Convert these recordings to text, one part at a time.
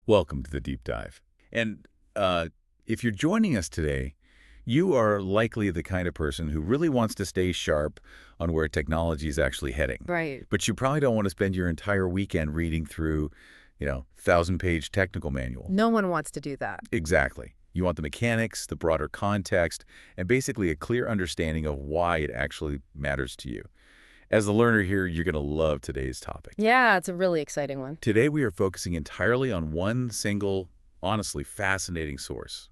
Welcome to the deep dive. And if you're joining us today, you are likely the kind of person who really wants to stay sharp on where technology is actually heading. Right. But you probably don't want to spend your entire weekend reading through, 1,000-page technical manual. No one wants to do that. Exactly. You want the mechanics, the broader context, and basically a clear understanding of why it actually matters to you. As the learner here, you're going to love today's topic. Yeah, it's a really exciting one. Today, we are focusing entirely on one single, honestly fascinating source.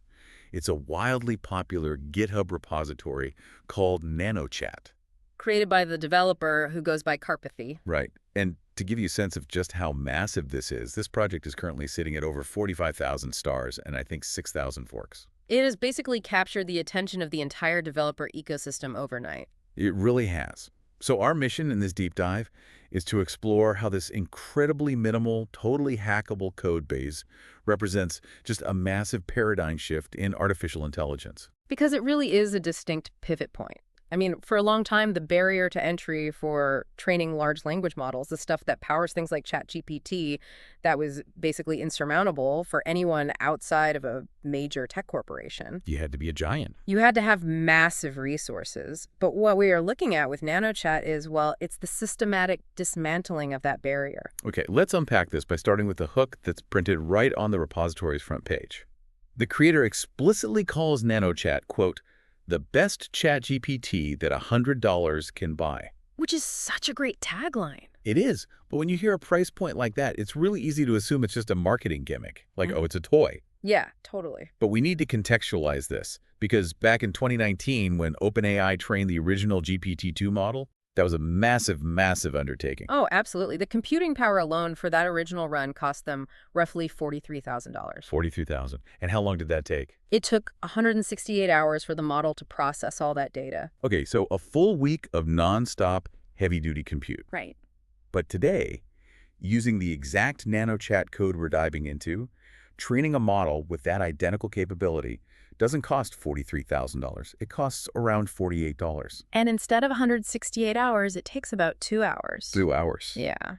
It's a wildly popular GitHub repository called nanochat. Created by the developer who goes by Karpathy. Right. And to give you a sense of just how massive this is, this project is currently sitting at over 45,000 stars and I think 6,000 forks. It has basically captured the attention of the entire developer ecosystem overnight. It really has. So our mission in this deep dive is to explore how this incredibly minimal, totally hackable code base represents just a massive paradigm shift in artificial intelligence. Because it really is a distinct pivot point. I mean, for a long time, the barrier to entry for training large language models, the stuff that powers things like GPT, that was basically insurmountable for anyone outside of a major tech corporation. You had to be a giant. You had to have massive resources. But what we are looking at with nanochat is, well, it's the systematic dismantling of that barrier. Okay, let's unpack this by starting with the hook that's printed right on the repository's front page. The creator explicitly calls nanochat, quote, the best chat GPT that $100 can buy. Which is such a great tagline. It is, but when you hear a price point like that, it's really easy to assume it's just a marketing gimmick, like, oh, it's a toy. Yeah, totally. But we need to contextualize this, because back in 2019, when OpenAI trained the original GPT-2 model, that was a massive, massive undertaking. Oh, absolutely. The computing power alone for that original run cost them roughly $43,000. $43,000. And how long did that take? It took 168 hours for the model to process all that data. Okay, so a full week of nonstop, heavy-duty compute. Right. But today, using the exact nanochat code we're diving into, training a model with that identical capability doesn't cost $43,000. It costs around $48. And instead of 168 hours, it takes about 2 hours. 2 hours. Yeah.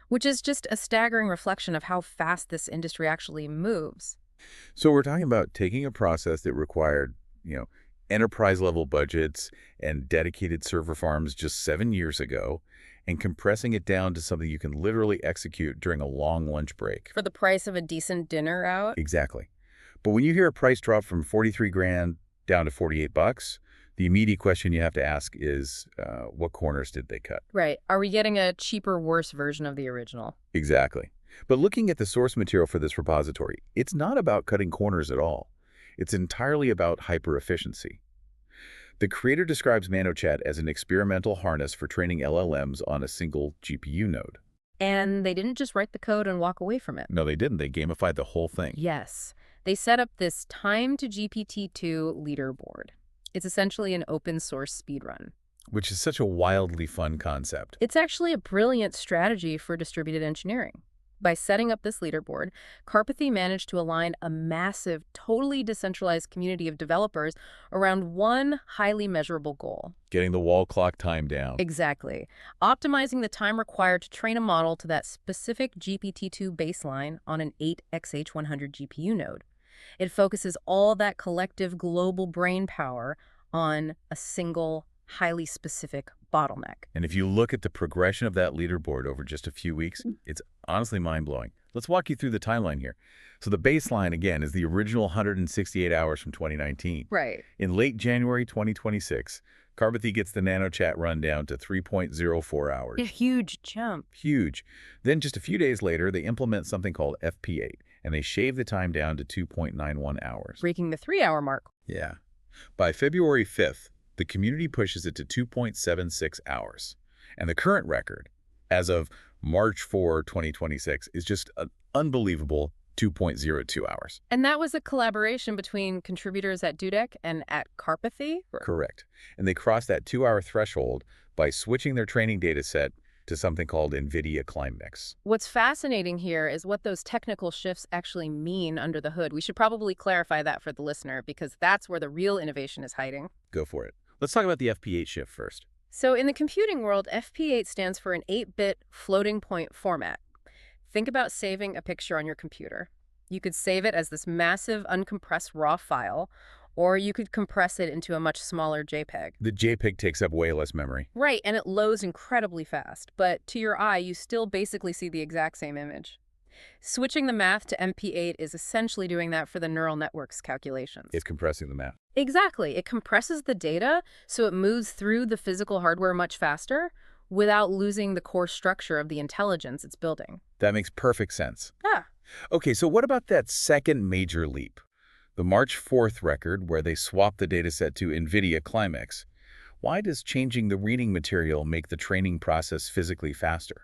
Which is just a staggering reflection of how fast this industry actually moves. So we're talking about taking a process that required, enterprise-level budgets and dedicated server farms just 7 years ago and compressing it down to something you can literally execute during a long lunch break. For the price of a decent dinner out? Exactly. But when you hear a price drop from 43 grand down to 48 bucks, the immediate question you have to ask is, what corners did they cut? Right. Are we getting a cheaper, worse version of the original? Exactly. But looking at the source material for this repository, it's not about cutting corners at all. It's entirely about hyper-efficiency. The creator describes nanochat as an experimental harness for training LLMs on a single GPU node. And they didn't just write the code and walk away from it. No, they didn't. They gamified the whole thing. Yes. They set up this time to GPT-2 leaderboard. It's essentially an open source speedrun. Which is such a wildly fun concept. It's actually a brilliant strategy for distributed engineering. By setting up this leaderboard, Karpathy managed to align a massive, totally decentralized community of developers around one highly measurable goal. Getting the wall clock time down. Exactly. Optimizing the time required to train a model to that specific GPT-2 baseline on an 8xH100 GPU node. It focuses all that collective global brain power on a single, highly specific bottleneck. And if you look at the progression of that leaderboard over just a few weeks, it's honestly mind-blowing. Let's walk you through the timeline here. So the baseline, again, is the original 168 hours from 2019. Right. In late January 2026, Karpathy gets the nanochat run down to 3.04 hours. A huge jump. Huge. Then just a few days later, they implement something called FP8, and they shave the time down to 2.91 hours. Breaking the 3-hour mark. Yeah. By February 5th, the community pushes it to 2.76 hours. And the current record, as of March 4, 2026, is just an unbelievable 2.02 hours. And that was a collaboration between contributors at Dudek and at Karpathy? Correct. And they crossed that 2-hour threshold by switching their training data set to something called NVIDIA ClimeMix. What's fascinating here is what those technical shifts actually mean under the hood. We should probably clarify that for the listener because that's where the real innovation is hiding. Go for it. Let's talk about the FP8 shift first. So in the computing world, FP8 stands for an 8-bit floating point format. Think about saving a picture on your computer. You could save it as this massive uncompressed raw file, or you could compress it into a much smaller JPEG. The JPEG takes up way less memory. Right, and it loads incredibly fast, but to your eye, you still basically see the exact same image. Switching the math to MP8 is essentially doing that for the neural network's calculations. It's compressing the math. Exactly. It compresses the data so it moves through the physical hardware much faster without losing the core structure of the intelligence it's building. That makes perfect sense. Yeah. Okay, so what about that second major leap? The March 4th record where they swapped the dataset to NVIDIA Climax. Why does changing the reading material make the training process physically faster?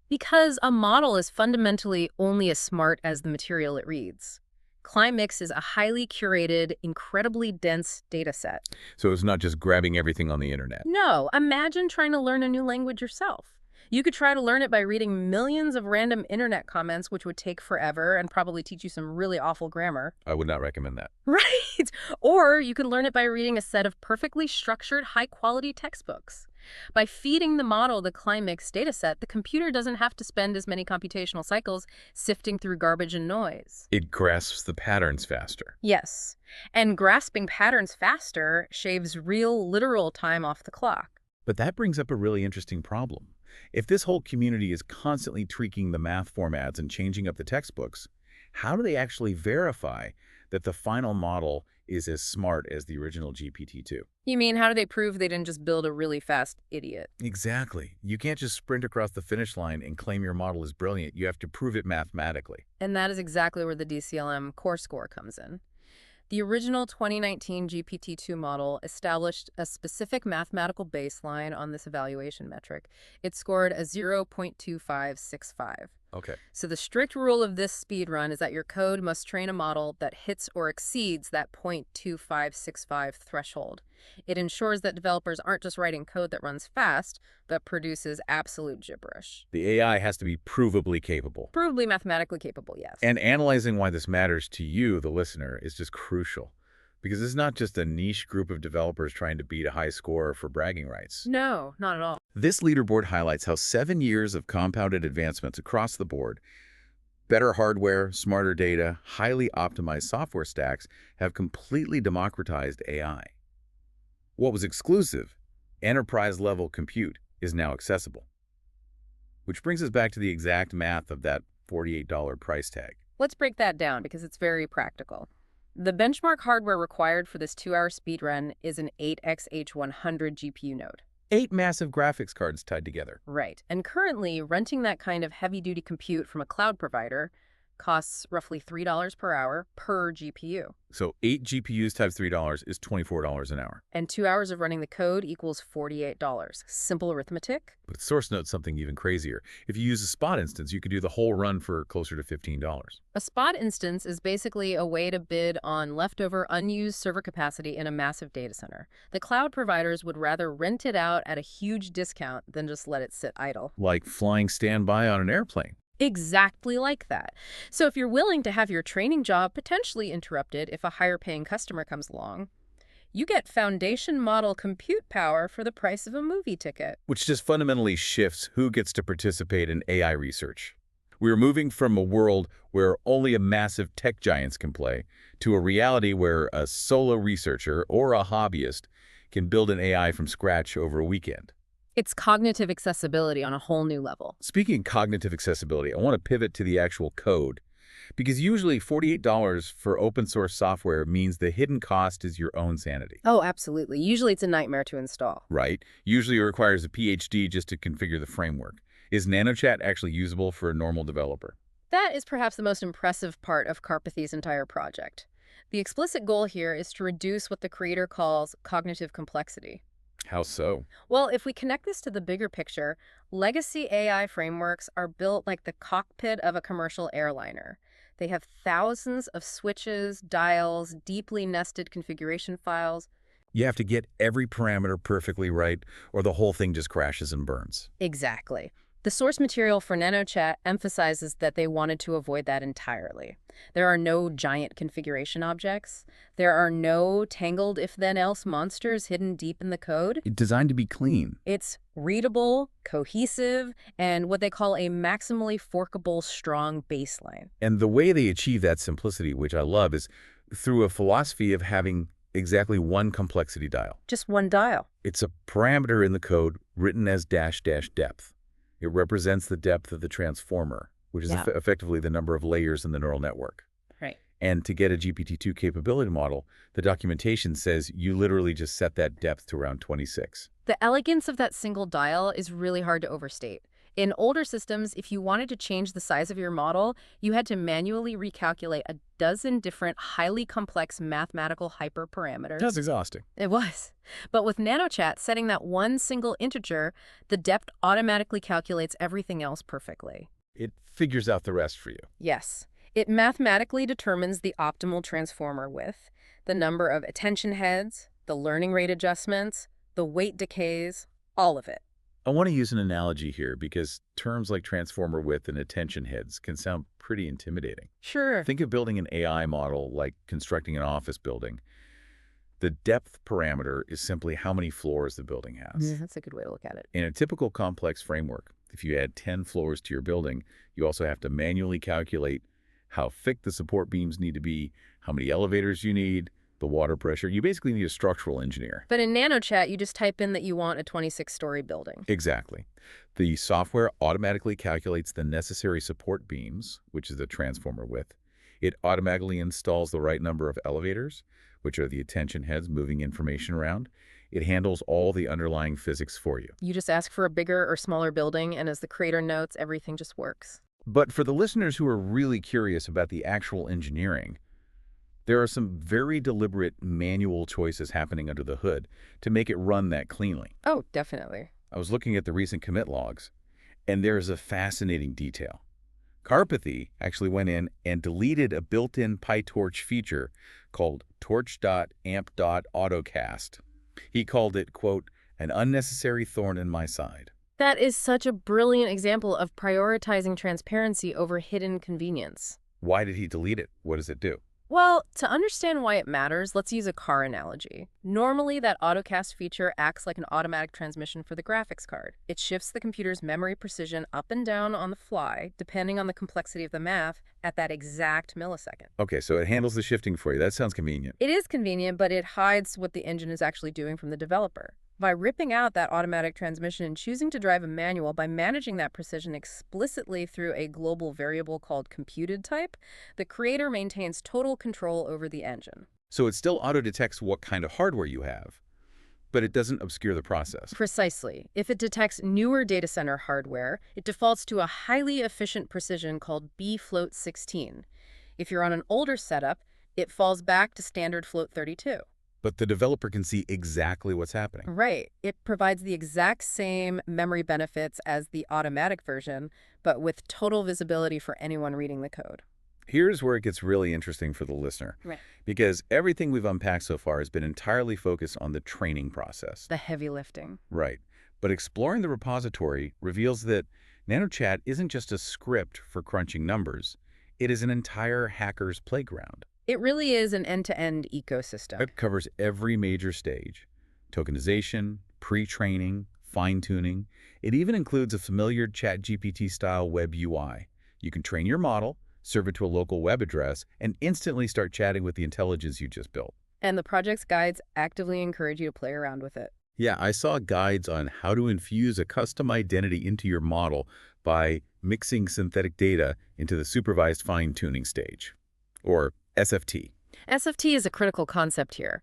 Because a model is fundamentally only as smart as the material it reads. Climax is a highly curated, incredibly dense data set. So it's not just grabbing everything on the internet. No, imagine trying to learn a new language yourself. You could try to learn it by reading millions of random internet comments, which would take forever and probably teach you some really awful grammar. I would not recommend that. Right. Or you could learn it by reading a set of perfectly structured, high-quality textbooks. By feeding the model the Climax dataset, the computer doesn't have to spend as many computational cycles sifting through garbage and noise. It grasps the patterns faster. Yes. And grasping patterns faster shaves real, literal time off the clock. But that brings up a really interesting problem. If this whole community is constantly tweaking the math formats and changing up the textbooks, how do they actually verify that the final model is as smart as the original GPT-2? You mean, how do they prove they didn't just build a really fast idiot? Exactly. You can't just sprint across the finish line and claim your model is brilliant. You have to prove it mathematically. And that is exactly where the DCLM core score comes in. The original 2019 GPT-2 model established a specific mathematical baseline on this evaluation metric. It scored a 0.2565. Okay. So the strict rule of this speed run is that your code must train a model that hits or exceeds that 0.2565 threshold. It ensures that developers aren't just writing code that runs fast, but produces absolute gibberish. The AI has to be provably capable. Provably mathematically capable, yes. And analyzing why this matters to you, the listener, is just crucial. Because it's not just a niche group of developers trying to beat a high score for bragging rights. No, not at all. This leaderboard highlights how 7 years of compounded advancements across the board, better hardware, smarter data, highly optimized software stacks have completely democratized AI. What was exclusive, enterprise-level compute, is now accessible. Which brings us back to the exact math of that $48 price tag. Let's break that down because it's very practical. The benchmark hardware required for this 2-hour speedrun is an 8xH100 GPU node. 8 massive graphics cards tied together. Right. And currently, renting that kind of heavy-duty compute from a cloud provider costs roughly $3 per hour per GPU. So 8 GPUs times $3 is $24 an hour. And 2 hours of running the code equals $48. Simple arithmetic. But source notes something even crazier. If you use a spot instance, you could do the whole run for closer to $15. A spot instance is basically a way to bid on leftover unused server capacity in a massive data center. The cloud providers would rather rent it out at a huge discount than just let it sit idle. Like flying standby on an airplane. Exactly like that. So if you're willing to have your training job potentially interrupted if a higher paying customer comes along, you get foundation model compute power for the price of a movie ticket. Which just fundamentally shifts who gets to participate in AI research. We are moving from a world where only a massive tech giants can play to a reality where a solo researcher or a hobbyist can build an AI from scratch over a weekend. It's cognitive accessibility on a whole new level. Speaking of cognitive accessibility, I want to pivot to the actual code. Because usually $48 for open source software means the hidden cost is your own sanity. Oh, absolutely. Usually it's a nightmare to install. Right? Usually it requires a PhD just to configure the framework. Is nanochat actually usable for a normal developer? That is perhaps the most impressive part of Karpathy's entire project. The explicit goal here is to reduce what the creator calls cognitive complexity. How so? Well, if we connect this to the bigger picture, legacy AI frameworks are built like the cockpit of a commercial airliner. They have thousands of switches, dials, deeply nested configuration files. You have to get every parameter perfectly right, or the whole thing just crashes and burns. Exactly. The source material for nanochat emphasizes that they wanted to avoid that entirely. There are no giant configuration objects. There are no tangled if-then-else monsters hidden deep in the code. It's designed to be clean. It's readable, cohesive, and what they call a maximally forkable strong baseline. And the way they achieve that simplicity, which I love, is through a philosophy of having exactly one complexity dial. Just one dial. It's a parameter in the code written as dash dash depth. It represents the depth of the transformer, which is effectively the number of layers in the neural network. Right. And to get a GPT-2 capability model, the documentation says you literally just set that depth to around 26. The elegance of that single dial is really hard to overstate. In older systems, if you wanted to change the size of your model, you had to manually recalculate a dozen different highly complex mathematical hyperparameters. That's exhausting. It was. But with nanochat, setting that one single integer, the depth automatically calculates everything else perfectly. It figures out the rest for you. Yes. It mathematically determines the optimal transformer width, the number of attention heads, the learning rate adjustments, the weight decays, all of it. I want to use an analogy here because terms like transformer width and attention heads can sound pretty intimidating. Sure. Think of building an AI model like constructing an office building. The depth parameter is simply how many floors the building has. Yeah, that's a good way to look at it. In a typical complex framework, if you add 10 floors to your building, you also have to manually calculate how thick the support beams need to be, how many elevators you need, the water pressure. You basically need a structural engineer. But in nanochat, you just type in that you want a 26-story building. Exactly. The software automatically calculates the necessary support beams, which is the transformer width. It automatically installs the right number of elevators, which are the attention heads moving information around. It handles all the underlying physics for you. You just ask for a bigger or smaller building, and as the creator notes, everything just works. But for the listeners who are really curious about the actual engineering, there are some very deliberate manual choices happening under the hood to make it run that cleanly. Oh, definitely. I was looking at the recent commit logs, and there's a fascinating detail. Karpathy actually went in and deleted a built-in PyTorch feature called torch.amp.autocast. He called it, quote, an unnecessary thorn in my side. That is such a brilliant example of prioritizing transparency over hidden convenience. Why did he delete it? What does it do? Well, to understand why it matters, let's use a car analogy. Normally, that autocast feature acts like an automatic transmission for the graphics card. It shifts the computer's memory precision up and down on the fly, depending on the complexity of the math, at that exact millisecond. Okay, so it handles the shifting for you. That sounds convenient. It is convenient, but it hides what the engine is actually doing from the developer. By ripping out that automatic transmission and choosing to drive a manual by managing that precision explicitly through a global variable called computed type, the creator maintains total control over the engine. So it still auto-detects what kind of hardware you have, but it doesn't obscure the process. Precisely. If it detects newer data center hardware, it defaults to a highly efficient precision called bfloat 16. If you're on an older setup, it falls back to standard float 32. But the developer can see exactly what's happening. Right. It provides the exact same memory benefits as the automatic version, but with total visibility for anyone reading the code. Here's where it gets really interesting for the listener. Right. Because everything we've unpacked so far has been entirely focused on the training process. The heavy lifting. Right. But exploring the repository reveals that nanochat isn't just a script for crunching numbers. It is an entire hacker's playground. It really is an end-to-end ecosystem. It covers every major stage: tokenization, pre-training, fine-tuning. It even includes a familiar ChatGPT-style web UI. You can train your model, serve it to a local web address, and instantly start chatting with the intelligence you just built. And the project's guides actively encourage you to play around with it. Yeah, I saw guides on how to infuse a custom identity into your model by mixing synthetic data into the supervised fine-tuning stage, or SFT. SFT is a critical concept here.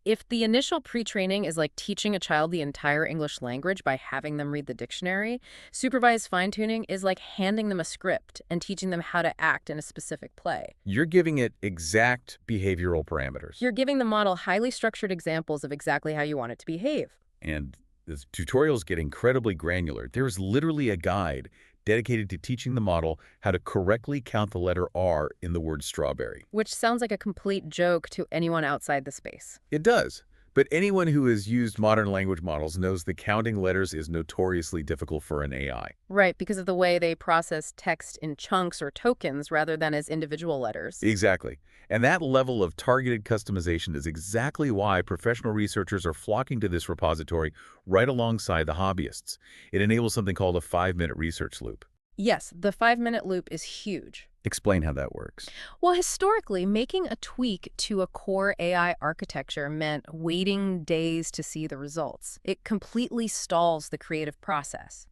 If the initial pre-training is like teaching a child the entire English language by having them read the dictionary, supervised fine-tuning is like handing them a script and teaching them how to act in a specific play. You're giving it exact behavioral parameters. You're giving the model highly structured examples of exactly how you want it to behave. And the tutorials get incredibly granular. There's literally a guide dedicated to teaching the model how to correctly count the letter R in the word strawberry. Which sounds like a complete joke to anyone outside the space. It does, But anyone who has used modern language models knows that counting letters is notoriously difficult for an AI. Right, because of the way they process text in chunks or tokens rather than as individual letters. Exactly. And that level of targeted customization is exactly why professional researchers are flocking to this repository right alongside the hobbyists. It enables something called a 5-minute research loop. Yes, the 5-minute loop is huge. Explain how that works. Well, historically, making a tweak to a core AI architecture meant waiting days to see the results. It completely stalls the creative process.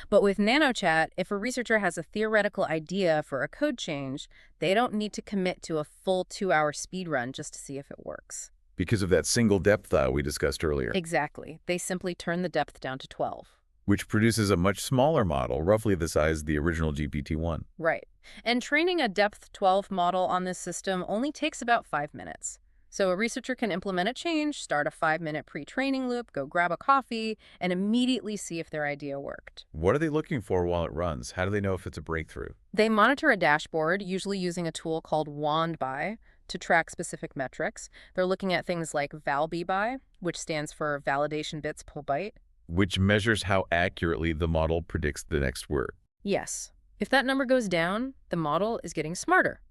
But with nanochat, if a researcher has a theoretical idea for a code change, they don't need to commit to a full 2-hour speedrun just to see if it works. Because of that single depth file we discussed earlier, Exactly. They simply turn the depth down to 12. which produces a much smaller model, roughly the size of the original GPT-1. Right. And training a depth 12 model on this system only takes about 5 minutes. So a researcher can implement a change, start a 5-minute pre-training loop, go grab a coffee, and immediately see if their idea worked. What are they looking for while it runs? How do they know if it's a breakthrough? They monitor a dashboard, usually using a tool called WandBy, to track specific metrics. They're looking at things like valBby, which stands for validation bits per byte. Which measures how accurately the model predicts the next word. Yes. If that number goes down, the model is getting smarter.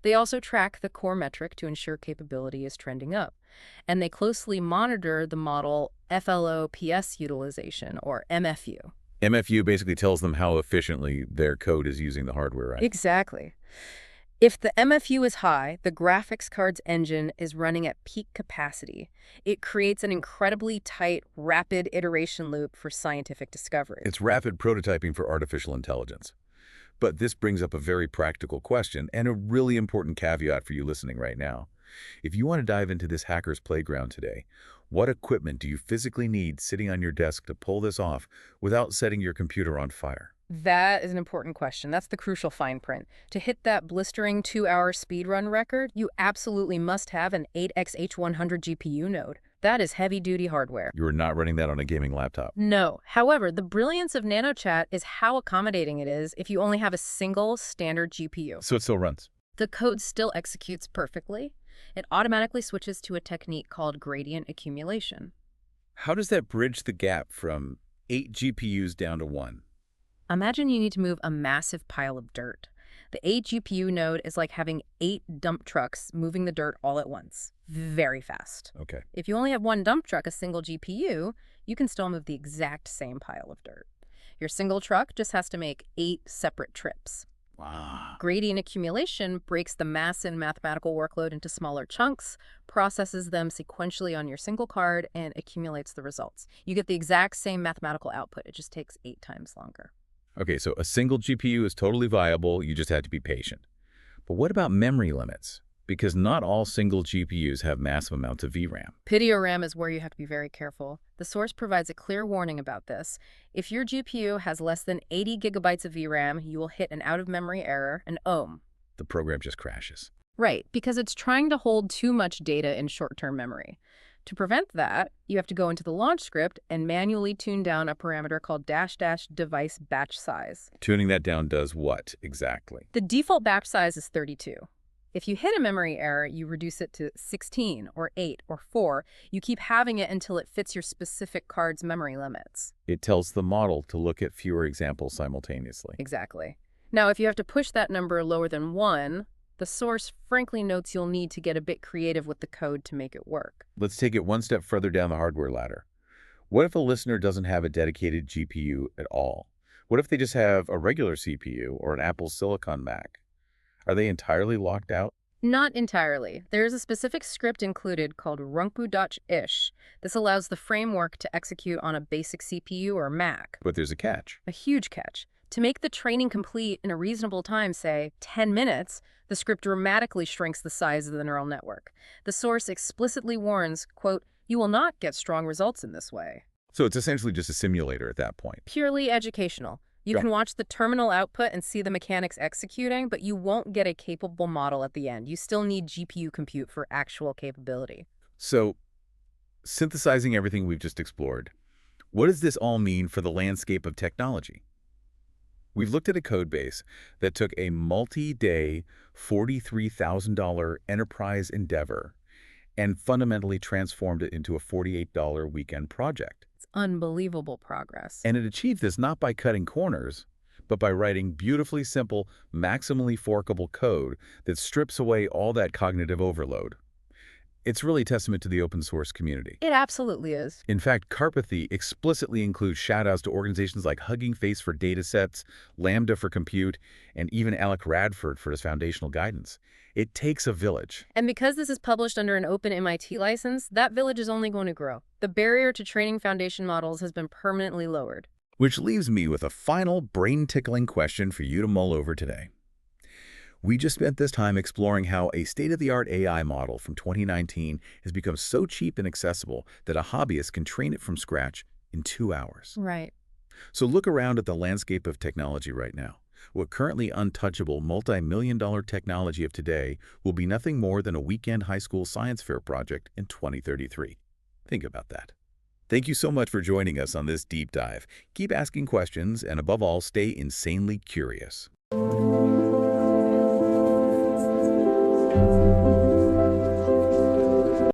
They also track the core metric to ensure capability is trending up. And they closely monitor the model FLOPS utilization, or MFU. MFU basically tells them how efficiently their code is using the hardware, right? Exactly. If the MFU is high, the graphics card's engine is running at peak capacity. It creates an incredibly tight, rapid iteration loop for scientific discovery. It's rapid prototyping for artificial intelligence. But this brings up a very practical question and a really important caveat for you listening right now. If you want to dive into this hacker's playground today, what equipment do you physically need sitting on your desk to pull this off without setting your computer on fire? That is an important question. That's the crucial fine print. To hit that blistering 2-hour speedrun record, you absolutely must have an 8X-H100 GPU node. That is heavy-duty hardware. You are not running that on a gaming laptop. No. However, the brilliance of nanochat is how accommodating it is if you only have a single standard GPU. So it still runs. The code still executes perfectly. It automatically switches to a technique called gradient accumulation. How does that bridge the gap from 8 GPUs down to 1? Imagine you need to move a massive pile of dirt. The 8 GPU node is like having 8 dump trucks moving the dirt all at once. Very fast. Okay. If you only have one dump truck, a single GPU, you can still move the exact same pile of dirt. Your single truck just has to make 8 separate trips. Wow. Gradient accumulation breaks the mass and mathematical workload into smaller chunks, processes them sequentially on your single card, and accumulates the results. You get the exact same mathematical output. It just takes 8 times longer. Okay, so a single GPU is totally viable. You just have to be patient. But what about memory limits? Because not all single GPUs have massive amounts of VRAM. PDO-RAM is where you have to be very careful. The source provides a clear warning about this. If your GPU has less than 80 gigabytes of VRAM, you will hit an out-of-memory error, an ohm. The program just crashes. Right, because it's trying to hold too much data in short-term memory. To prevent that, you have to go into the launch script and manually tune down a parameter called -- device batch size. Tuning that down does what exactly? The default batch size is 32. If you hit a memory error, you reduce it to 16 or 8 or 4. You keep having it until it fits your specific card's memory limits. It tells the model to look at fewer examples simultaneously. Exactly. Now, if you have to push that number lower than 1, the source frankly notes you'll need to get a bit creative with the code to make it work. Let's take it one step further down the hardware ladder. What if a listener doesn't have a dedicated GPU at all? What if they just have a regular CPU or an Apple Silicon Mac? Are they entirely locked out? Not entirely. There is a specific script included called runku-ish. This allows the framework to execute on a basic CPU or Mac. But there's a catch. A huge catch. To make the training complete in a reasonable time, say 10 minutes, the script dramatically shrinks the size of the neural network. The source explicitly warns, quote, "You will not get strong results in this way." So it's essentially just a simulator at that point. Purely educational. You can watch the terminal output and see the mechanics executing, but you won't get a capable model at the end. You still need GPU compute for actual capability. So, synthesizing everything we've just explored, what does this all mean for the landscape of technology? We've looked at a code base that took a multi-day, $43,000 enterprise endeavor and fundamentally transformed it into a $48 weekend project. It's unbelievable progress. And it achieved this not by cutting corners, but by writing beautifully simple, maximally forkable code that strips away all that cognitive overload. It's really testament to the open source community. It absolutely is. In fact, Karpathy explicitly includes shoutouts to organizations like Hugging Face for datasets, Lambda for compute, and even Alec Radford for his foundational guidance. It takes a village. And because this is published under an open MIT license, that village is only going to grow. The barrier to training foundation models has been permanently lowered. Which leaves me with a final brain-tickling question for you to mull over today. We just spent this time exploring how a state-of-the-art AI model from 2019 has become so cheap and accessible that a hobbyist can train it from scratch in 2 hours. Right. So look around at the landscape of technology right now. What currently untouchable multi-million-dollar technology of today will be nothing more than a weekend high school science fair project in 2033. Think about that. Thank you so much for joining us on this deep dive. Keep asking questions and above all, stay insanely curious.